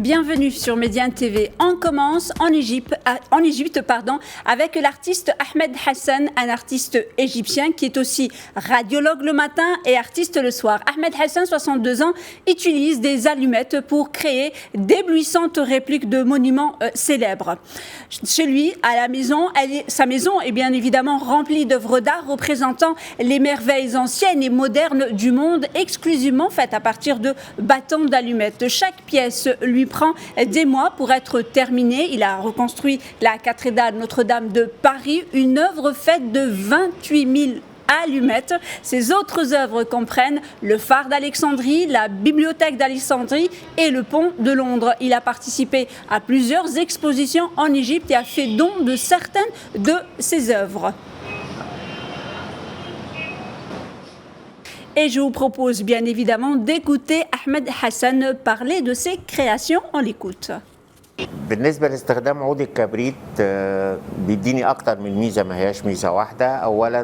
bienvenue sur Médiane TV. On commence en Égypte, avec l'artiste Ahmed Hassan, un artiste égyptien qui est aussi radiologue le matin et artiste le soir. Ahmed Hassan, 62 ans, utilise des allumettes pour créer d'éblouissantes répliques de monuments célèbres. Chez lui, à la maison, sa maison est bien évidemment remplie d'œuvres d'art représentant les merveilles anciennes et modernes du monde, exclusivement faites à partir de bâtons d'allumettes. Chaque pièce lui prend des mois pour être terminée. Il a reconstruit la cathédrale Notre-Dame de Paris, une œuvre faite de 28 000 allumettes. Ses autres œuvres comprennent le phare d'Alexandrie, la bibliothèque d'Alexandrie et le pont de Londres. Il a participé à plusieurs expositions en Égypte et a fait don de certaines de ses œuvres. Et je vous propose bien évidemment d'écouter Ahmed Hassan parler de ses créations. On l'écoute. بالنسبة لاستخدام عود الكبريت بيديني أكتر من ميزة ما هياش ميزة واحدة. أولاً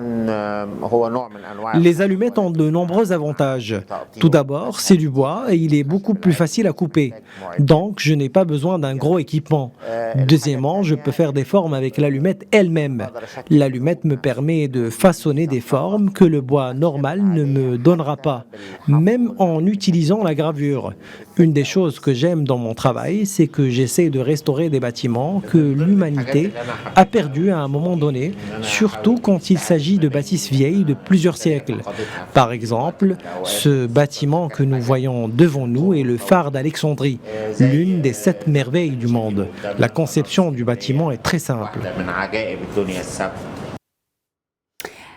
هو نوع من أنواع. Les allumettes ont de nombreux avantages. Tout d'abord, c'est du bois et il est beaucoup plus facile à couper. Donc, je n'ai pas besoin d'un gros équipement. Deuxièmement, je peux faire des formes avec l'allumette elle-même. L'allumette me permet de façonner des formes que le bois normal ne me donnera pas, même en utilisant la gravure. Une des choses que j'aime dans mon travail, c'est que j'essaie de restaurer des bâtiments que l'humanité a perdus à un moment donné, surtout quand il s'agit de bâtisses vieilles de plusieurs siècles. Par exemple, ce bâtiment que nous voyons devant nous est le phare d'Alexandrie, l'une des 7 merveilles du monde. La conception du bâtiment est très simple.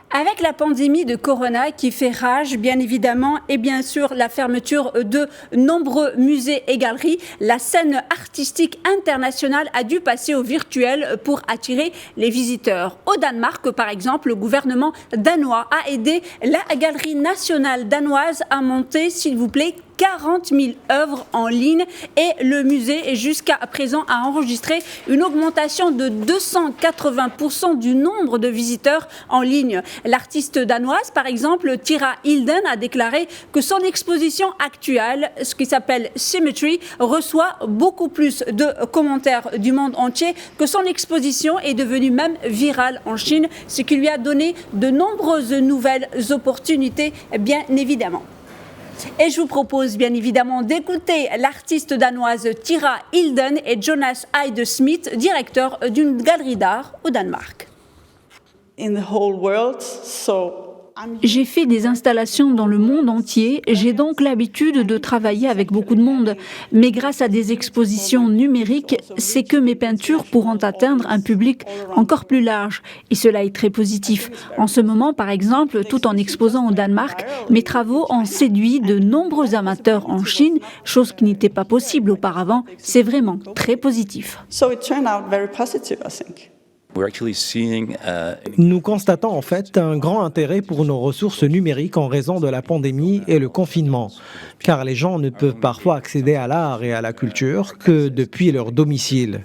Avec la pandémie de Corona qui fait rage, bien évidemment, et bien sûr la fermeture de nombreux musées et galeries, la scène artistique internationale a dû passer au virtuel pour attirer les visiteurs. Au Danemark, par exemple, le gouvernement danois a aidé la Galerie nationale danoise à monter, s'il vous plaît, 40 000 œuvres en ligne et le musée jusqu'à présent a enregistré une augmentation de 280% du nombre de visiteurs en ligne. L'artiste danoise, par exemple, Tira Hilden, a déclaré que son exposition actuelle, ce qui s'appelle Symmetry, reçoit beaucoup plus de commentaires du monde entier, que son exposition est devenue même virale en Chine, ce qui lui a donné de nombreuses nouvelles opportunités, bien évidemment. Et je vous propose bien évidemment d'écouter l'artiste danoise Tira Hilden et Jonas Heide Smith, directeur d'une galerie d'art au Danemark. J'ai fait des installations dans le monde entier, j'ai donc l'habitude de travailler avec beaucoup de monde. Mais grâce à des expositions numériques, c'est que mes peintures pourront atteindre un public encore plus large. Et cela est très positif. En ce moment, par exemple, tout en exposant au Danemark, mes travaux ont séduit de nombreux amateurs en Chine, chose qui n'était pas possible auparavant. C'est vraiment très positif. Nous constatons en fait un grand intérêt pour nos ressources numériques en raison de la pandémie et le confinement, car les gens ne peuvent parfois accéder à l'art et à la culture que depuis leur domicile.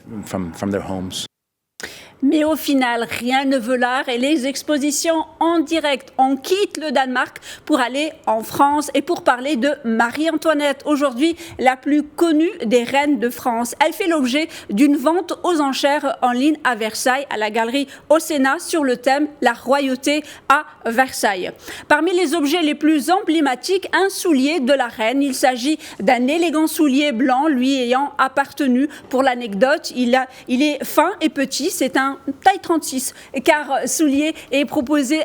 Mais au final, rien ne veut l'art et les expositions en direct. On quitte le Danemark pour aller en France et pour parler de Marie-Antoinette, aujourd'hui la plus connue des reines de France. Elle fait l'objet d'une vente aux enchères en ligne à Versailles, à la galerie au Sénat, sur le thème « La royauté à Versailles ». Parmi les objets les plus emblématiques, un soulier de la reine. Il s'agit d'un élégant soulier blanc, lui ayant appartenu. Pour l'anecdote, il est fin et petit, c'est un taille 36, car ce soulier est proposé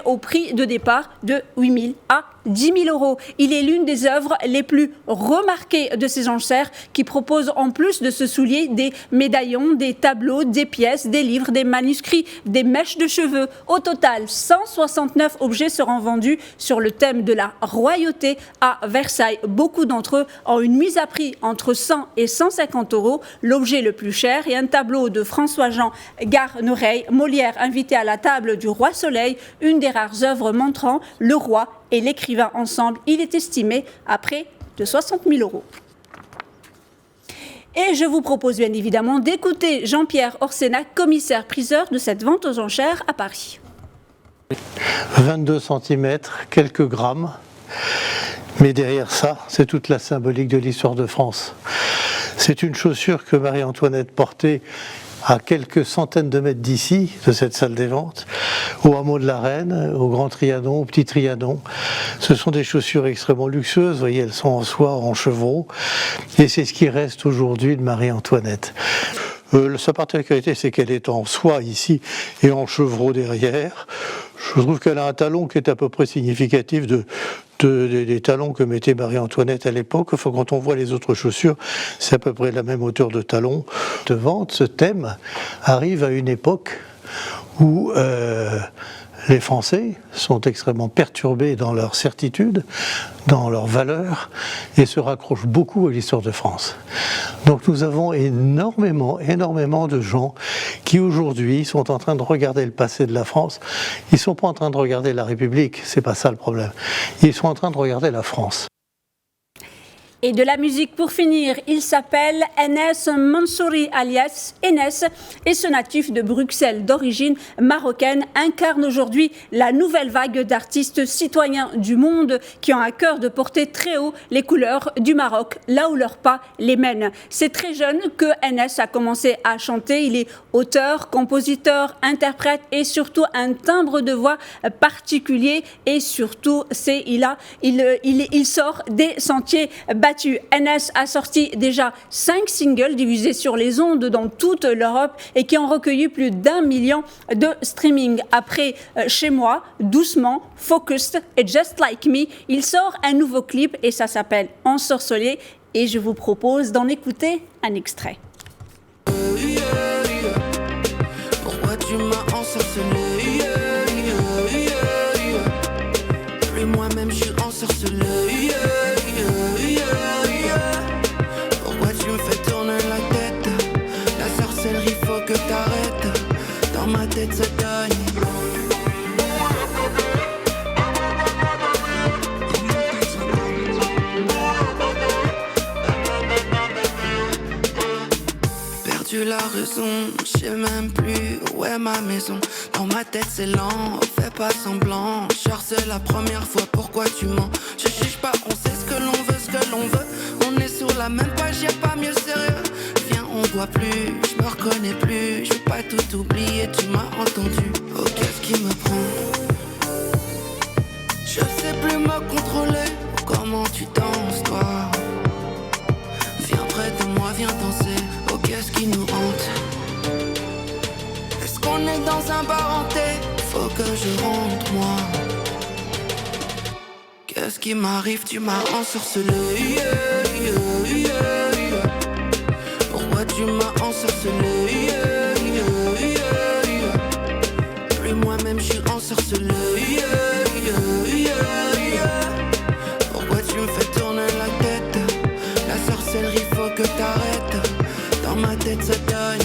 au prix de départ de 8 000 à 10 000 euros. Il est l'une des œuvres les plus remarquées de ces enchères qui proposent en plus de ce soulier des médaillons, des tableaux, des pièces, des livres, des manuscrits, des mèches de cheveux. Au total, 169 objets seront vendus sur le thème de la royauté à Versailles. Beaucoup d'entre eux ont une mise à prix entre 100 et 150 euros. L'objet le plus cher est un tableau de François-Jean Garnereille, Molière invité à la table du roi Soleil, une des rares œuvres montrant le roi et l'écrivain ensemble. Il est estimé à près de 60 000 euros. Et je vous propose bien évidemment d'écouter Jean-Pierre Orsenac, commissaire-priseur de cette vente aux enchères à Paris. 22 cm, quelques grammes. Mais derrière ça, c'est toute la symbolique de l'histoire de France. C'est une chaussure que Marie-Antoinette portait à quelques centaines de mètres d'ici, de cette salle des ventes, au hameau de la Reine, au Grand Trianon, au Petit Trianon. Ce sont des chaussures extrêmement luxueuses, vous voyez, elles sont en soie, en chevreau, et c'est ce qui reste aujourd'hui de Marie-Antoinette. Sa particularité, c'est qu'elle est en soie ici et en chevreau derrière. Je trouve qu'elle a un talon qui est à peu près significatif des talons que mettait Marie-Antoinette à l'époque. Enfin, quand on voit les autres chaussures, c'est à peu près la même hauteur de talon. De vente, ce thème arrive à une époque où les Français sont extrêmement perturbés dans leur certitude, dans leurs valeurs, et se raccrochent beaucoup à l'histoire de France. Donc nous avons énormément de gens qui aujourd'hui sont en train de regarder le passé de la France. Ils ne sont pas en train de regarder la République, c'est pas ça le problème. Ils sont en train de regarder la France. Et de la musique pour finir, il s'appelle Enes Mansouri alias Enes et ce natif de Bruxelles d'origine marocaine incarne aujourd'hui la nouvelle vague d'artistes citoyens du monde qui ont à cœur de porter très haut les couleurs du Maroc, là où leurs pas les mènent. C'est très jeune que Enes a commencé à chanter. Il est auteur, compositeur, interprète et surtout un timbre de voix particulier et surtout il sort des sentiers battus. Enes a sorti déjà 5 singles divisés sur les ondes dans toute l'Europe et qui ont recueilli plus d'1 million de streaming. Après Chez moi, Doucement, Focused et Just Like Me, il sort un nouveau clip et ça s'appelle Ensorcelé et je vous propose d'en écouter un extrait. Pourquoi tu m'as ensorcelé? Et moi-même je suis ensorcelé. Pourquoi tu me fais tourner la tête? La sorcellerie faut que t'arrêtes. Dans ma tête ça gagne. Perdu la raison, je sais même plus où est ma maison. Dans ma tête c'est lent, fais pas semblant. Genre c'est la première fois, pourquoi tu mens? Je juge pas, on sait ce que l'on veut, ce que l'on veut. On est sur la même page, y'a pas mieux sérieux. Viens, on voit plus, je me reconnais plus. Je veux pas tout oublier, tu m'as entendu. Oh, qu'est-ce qui me prend? Je sais plus me contrôler. Comment tu danses, toi? Viens près de moi, viens danser. Oh, qu'est-ce qui nous hante? Est-ce qu'on est dans un bar hanté? Faut que je rentre, moi. Qu'est-ce qui m'arrive? Tu m'as ensorcelé. Pourquoi tu m'as ensorcelé? Plus moi-même je suis ensorcelé. Pourquoi tu me fais tourner la tête? La sorcellerie faut que t'arrêtes. Dans ma tête ça gagne.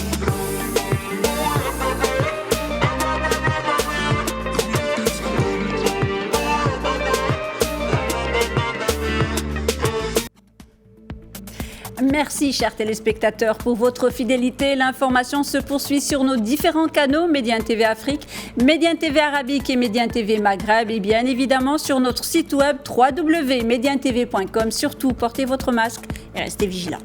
Merci, chers téléspectateurs, pour votre fidélité. L'information se poursuit sur nos différents canaux, Médiane TV Afrique, Médiane TV Arabique et Médiane TV Maghreb, et bien évidemment sur notre site web www.mediantv.com. Surtout, portez votre masque et restez vigilants.